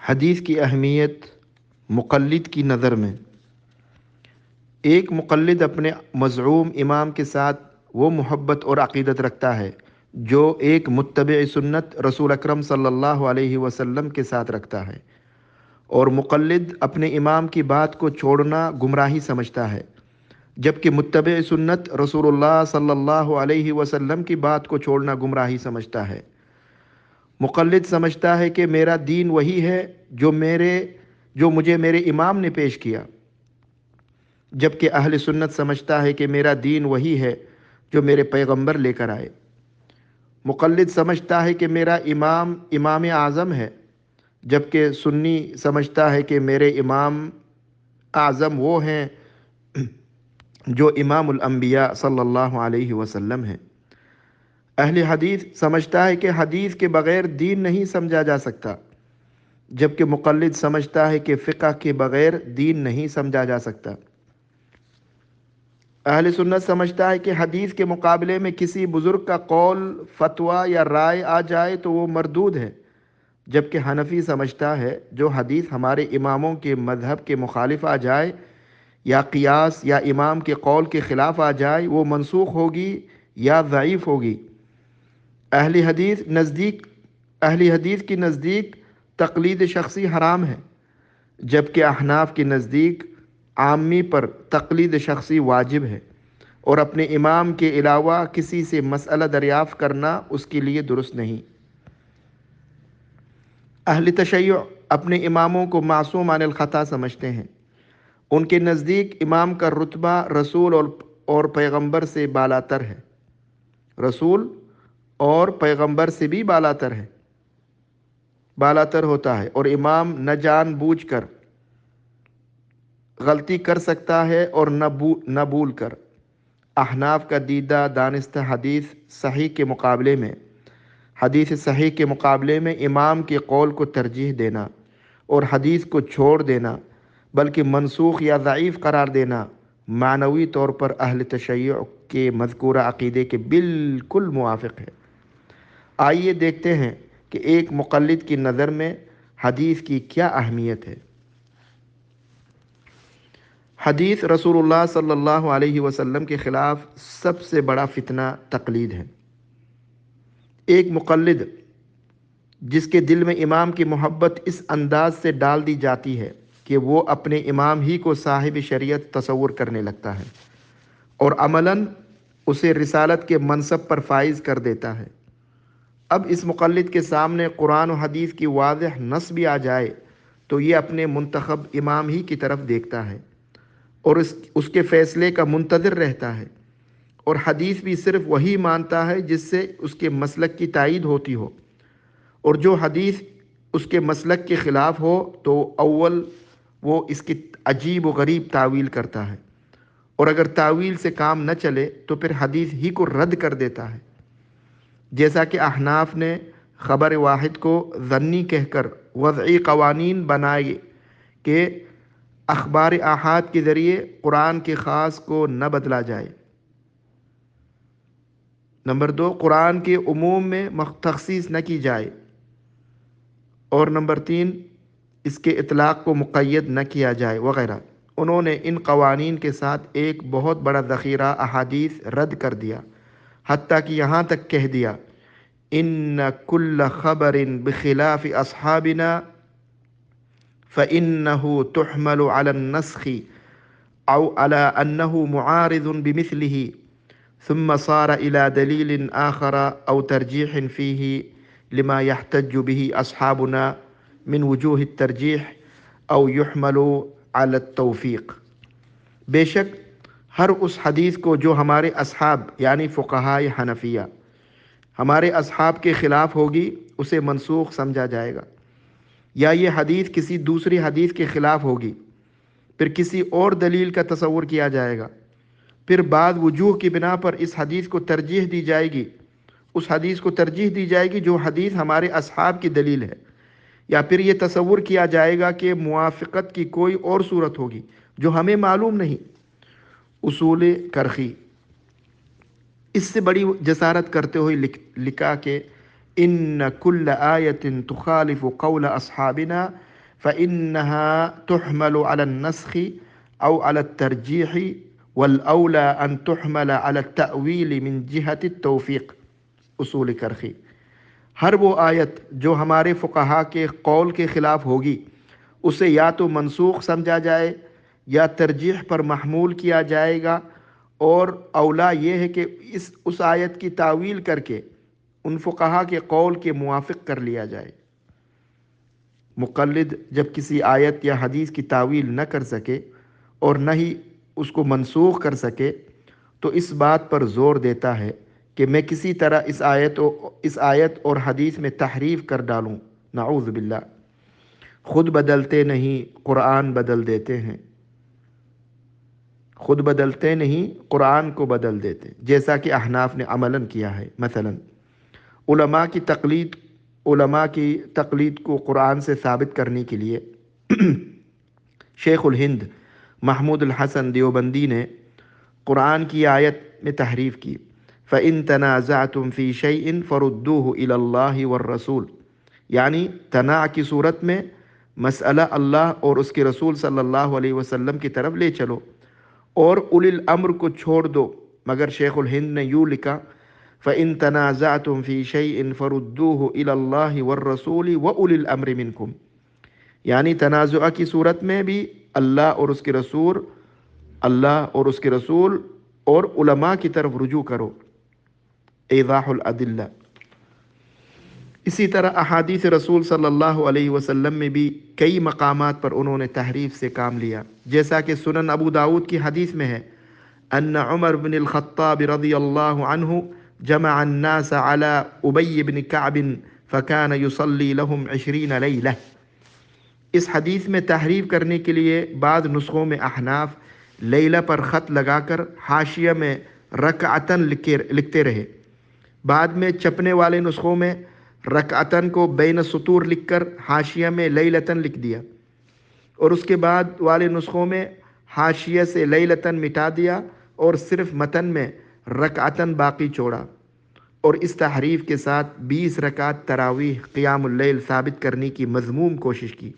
حدیث کی اہمیت مقلد کی نظر میں۔ ایک مقلد اپنے مزعوم امام کے ساتھ وہ محبت اور عقیدت رکھتا ہے جو ایک متبع سنت رسول اکرم صلی اللہ علیہ وسلم کے ساتھ رکھتا ہے، اور مقلد اپنے امام کی بات کو چھوڑنا گمراہی سمجھتا ہے، جبکہ متبع سنت رسول اللہ صلی اللہ علیہ وسلم کی بات کو چھوڑنا گمراہی سمجھتا ہے۔ مقلد سمجھتا ہے کہ میرا دین وہی ہے جو مجھے میرے امام نے پیش کیا، جبکہ اہل سنت سمجھتا ہے کہ میرا دین وہی ہے جو میرے پیغمبر لے کر آئے۔ مقلد سمجھتا ہے کہ میرا امام امام اعظم ہے، جبکہ سنی سمجھتا ہے کہ میرے امام اعظم وہ ہیں جو امام الانبیاء صلی اللہ علیہ وسلم ہیں۔ اہل حدیث سمجھتا ہے کہ حدیث کے بغیر دین نہیں سمجھا جا سکتا، جبکہ مقلد سمجھتا ہے کہ فقہ کے بغیر دین نہیں سمجھا جا سکتا۔ اہل سنت سمجھتا ہے کہ حدیث کے مقابلے میں کسی بزرگ کا قول، فتویٰ یا رائے آ جائے تو وہ مردود ہے، جبکہ حنفی سمجھتا ہے جو حدیث ہمارے اماموں کے مذہب کے مخالف آ جائے یا قیاس یا امام کے قول کے خلاف آ جائے وہ منسوخ ہوگی یا ضعیف ہوگی۔ اہل حدیث کی نزدیک تقلید شخصی حرام ہے، جبکہ احناف کی نزدیک عامی پر تقلید شخصی واجب ہے، اور اپنے امام کے علاوہ کسی سے مسئلہ دریافت کرنا اس کے لیے درست نہیں۔ اہل تشیع اپنے اماموں کو معصوم عن الخطا سمجھتے ہیں۔ ان کے نزدیک امام کا رتبہ رسول اور پیغمبر سے بالاتر ہے، رسول اور پیغمبر سے بھی بالاتر ہوتا ہے، اور امام نہ جان بوجھ کر غلطی کر سکتا ہے اور نہ بھول کر۔ احناف کا دیدہ دانستہ حدیث صحیح کے مقابلے میں امام کے قول کو ترجیح دینا اور حدیث کو چھوڑ دینا بلکہ منسوخ یا ضعیف قرار دینا معنوی طور پر اہل تشیع کے مذکورہ عقیدے کے بالکل موافق ہے۔ آئیے دیکھتے ہیں کہ ایک مقلد کی نظر میں حدیث کی کیا اہمیت ہے۔ حدیث رسول اللہ صلی اللہ علیہ وسلم کے خلاف سب سے بڑا فتنہ تقلید ہے۔ ایک مقلد جس کے دل میں امام کی محبت اس انداز سے ڈال دی جاتی ہے کہ وہ اپنے امام ہی کو صاحب شریعت تصور کرنے لگتا ہے اور عملاً اسے رسالت کے منصب پر فائز کر دیتا ہے، اب اس مقلد کے سامنے قرآن و حدیث کی واضح نص بھی آ جائے تو یہ اپنے منتخب امام ہی کی طرف دیکھتا ہے اور اس کے فیصلے کا منتظر رہتا ہے، اور حدیث بھی صرف وہی مانتا ہے جس سے اس کے مسلک کی تائید ہوتی ہو، اور جو حدیث اس کے مسلک کے خلاف ہو تو اول وہ اس کی عجیب و غریب تعویل کرتا ہے، اور اگر تعویل سے کام نہ چلے تو پھر حدیث ہی کو رد کر دیتا ہے، جیسا کہ احناف نے خبر واحد کو ظنی کہہ کر وضعی قوانین بنائے کہ اخبار آحاد کے ذریعے قرآن کے خاص کو نہ بدلا جائے۔ نمبر 2، قرآن کے عموم میں تخصیص نہ کی جائے، اور نمبر 3، اس کے اطلاق کو مقید نہ کیا جائے وغیرہ۔ انہوں نے ان قوانین کے ساتھ ایک بہت بڑا ذخیرہ احادیث رد کر دیا، حتیٰ کہ یہاں تک کہہ دیا ان کل خبر بخلاف اصحابنا فإنه تحمل على النسخ او على انه معارض بمثله ثم صار الى دلیل آخر او ترجیح فيه لما يحتج به اصحابنا من وجوه الترجیح او يحمل على التوفیق۔ بے شک ہر اس حدیث کو جو ہمارے اصحاب یعنی فقہائے حنفیہ ہمارے اصحاب کے خلاف ہوگی اسے منسوخ سمجھا جائے گا، یا یہ حدیث کسی دوسری حدیث کے خلاف ہوگی، پھر کسی اور دلیل کا تصور کیا جائے گا، پھر بعض وجوہ کی بنا پر اس حدیث کو ترجیح دی جائے گی، اس حدیث کو ترجیح دی جائے گی جو حدیث ہمارے اصحاب کی دلیل ہے، یا پھر یہ تصور کیا جائے گا کہ موافقت کی کوئی اور صورت ہوگی جو ہمیں معلوم نہیں۔ اصول کرخی اس سے بڑی جسارت کرتے ہوئے لکھا کہ ان کل آیت تخالف قول اصحابنا فإنها تحمل على النسخ أو على الترجيح والأولى أن تحمل على التأويل من جهة التوفيق. اصول کرخی: ہر وہ آیت جو ہمارے فقہا کے قول کے خلاف ہوگی اسے یا تو منسوخ سمجھا جائے یا ترجیح پر محمول کیا جائے گا، اور اولا یہ ہے کہ اس آیت کی تعویل کر کے ان فقہا کے قول کے موافق کر لیا جائے۔ مقلد جب کسی آیت یا حدیث کی تعویل نہ کر سکے اور نہ ہی اس کو منسوخ کر سکے تو اس بات پر زور دیتا ہے کہ میں کسی طرح اس آیت اور حدیث میں تحریف کر ڈالوں، نعوذ باللہ۔ خود بدلتے نہیں قرآن بدل دیتے ہیں، خود بدلتے نہیں قرآن کو بدل دیتے، جیسا کہ احناف نے عملاً کیا ہے۔ مثلا علماء کی تقلید کو قرآن سے ثابت کرنے کے لیے شیخ الہند محمود الحسن دیوبندی نے قرآن کی آیت میں تحریف کی، فَإِن تَنَازَعْتُمْ فِي شَيْءٍ فَرُدُّوهُ إِلَى اللَّهِ وَالرَّسُولِ، یعنی تناع کی صورت میں مسئلہ اللہ اور اس کے رسول صلی اللہ علیہ وسلم کی طرف لے چلو، اور اولی الامر کو چھوڑ دو۔ مگر شیخ الہند نے یوں لکھا، فَإِن تَنَازَعْتُمْ فِي شَيْءٍ فَرُدُّوهُ إِلَى اللَّهِ وَالرَّسُولِ وَأُولِي الْأَمْرِ مِنْكُمْ، یعنی تنازع کی صورت میں بھی اللہ اور اس کے رسول اور علماء کی طرف رجوع کرو۔ ایضاح الادلہ۔ اسی طرح احادیث رسول صلی اللہ علیہ وسلم میں بھی کئی مقامات پر انہوں نے تحریف سے کام لیا، جیسا کہ سنن ابو داود کی حدیث میں ہے، ان عمر بن الخطاب رضی اللہ عنہ جمع الناس على ابی بن کعب فکان یصلی لهم 20 لیلہ۔ اس حدیث میں تحریف کرنے کے لیے بعض نسخوں میں احناف لیلہ پر خط لگا کر حاشیہ میں رکعتن لکھتے رہے، بعد میں چھپنے والے نسخوں میں رکعتن کو بین سطور لکھ کر حاشیہ میں لیلتن لکھ دیا، اور اس کے بعد والے نسخوں میں حاشیہ سے لیلتن مٹا دیا اور صرف متن میں رکعتن باقی چھوڑا، اور اس تحریف کے ساتھ 20 رکعت تراویح قیام اللیل ثابت کرنے کی مذموم کوشش کی۔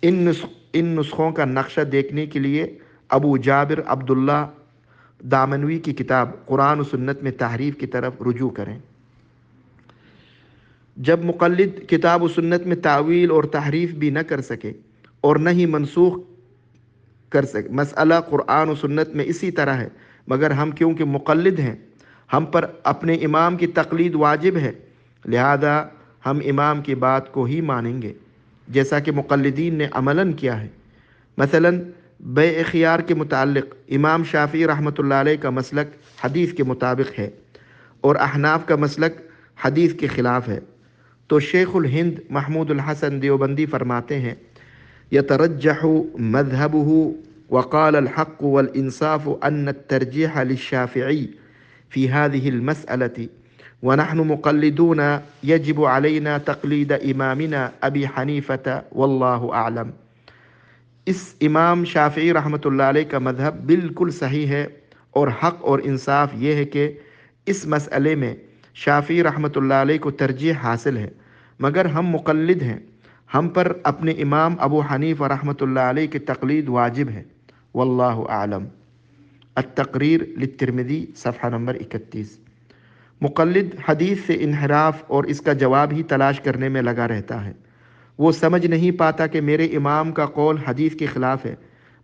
ان نسخوں کا نقشہ دیکھنے کے لیے ابو جابر عبداللہ دامنوی کی کتاب قرآن و سنت میں تحریف کی طرف رجوع کریں۔ جب مقلد کتاب و سنت میں تعویل اور تحریف بھی نہ کر سکے اور نہ ہی منسوخ کر سکے، مسئلہ قرآن و سنت میں اسی طرح ہے، مگر ہم کیونکہ مقلد ہیں، ہم پر اپنے امام کی تقلید واجب ہے، لہذا ہم امام کی بات کو ہی مانیں گے، جیسا کہ مقلدین نے عملاً کیا ہے۔ مثلا بیع خیار کے متعلق امام شافعی رحمۃ اللہ علیہ کا مسلک حدیث کے مطابق ہے اور احناف کا مسلک حدیث کے خلاف ہے، تو شیخ الہند محمود الحسن دیوبندی فرماتے ہیں، یترجح مذہبہ وقال الحق والانصاف ان الترجیح للشافعی فی هذه المسألة ونحن مقلدون يجب علينا تقلید امامنا ابی حنیفة واللہ اعلم۔ اس امام شافعی رحمۃ اللہ علیہ کا مذہب بالکل صحیح ہے، اور حق اور انصاف یہ ہے کہ اس مسئلے میں شافعی رحمۃ اللہ علیہ کو ترجیح حاصل ہے، مگر ہم مقلد ہیں، ہم پر اپنے امام ابو حنیفہ رحمۃ اللہ علیہ کی تقلید واجب ہے، واللہ اعلم۔ التقریر للترمذی صفحہ نمبر 31۔ مقلد حدیث سے انحراف اور اس کا جواب ہی تلاش کرنے میں لگا رہتا ہے، وہ سمجھ نہیں پاتا کہ میرے امام کا قول حدیث کے خلاف ہے،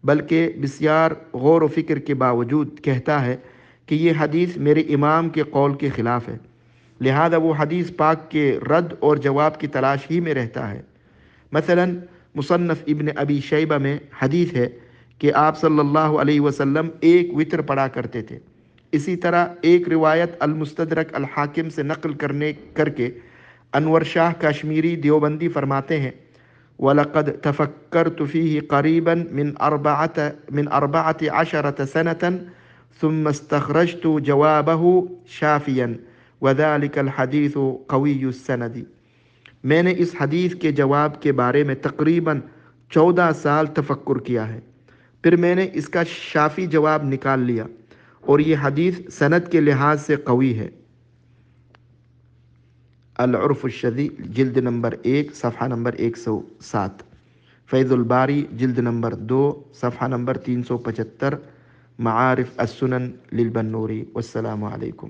بلکہ بسیار غور و فکر کے باوجود کہتا ہے کہ یہ حدیث میرے امام کے قول کے خلاف ہے، لہذا وہ حدیث پاک کے رد اور جواب کی تلاش ہی میں رہتا ہے۔ مثلا مصنف ابن ابی شیبہ میں حدیث ہے کہ آپ صلی اللہ علیہ وسلم ایک وتر پڑھا کرتے تھے۔ اسی طرح ایک روایت المستدرک الحاکم سے نقل کر کے انور شاہ کشمیری دیوبندی فرماتے ہیں، وَلَقَدْ تَفَكَّرْتُ فِيهِ قَرِيبًا مِنْ 14 سَنَةً ثُمَّ اسْتَخْرَجْتُ جَوَابَهُ شَافِيًا وَذَلِكَ الْحَدِيثُ قَوِيُّ السَّنَدِ۔ میں نے اس حدیث کے جواب کے بارے میں تقریباً 14 سال تفکر کیا ہے، پھر میں نے اس کا شافی جواب نکال لیا، اور یہ حدیث سند کے لحاظ سے قوی ہے۔ العرف الشذی جلد نمبر 1 صفحہ نمبر 107۔ فیض الباری جلد نمبر 2 صفحہ نمبر 375، معارف السنن للبنوری۔ والسلام علیکم۔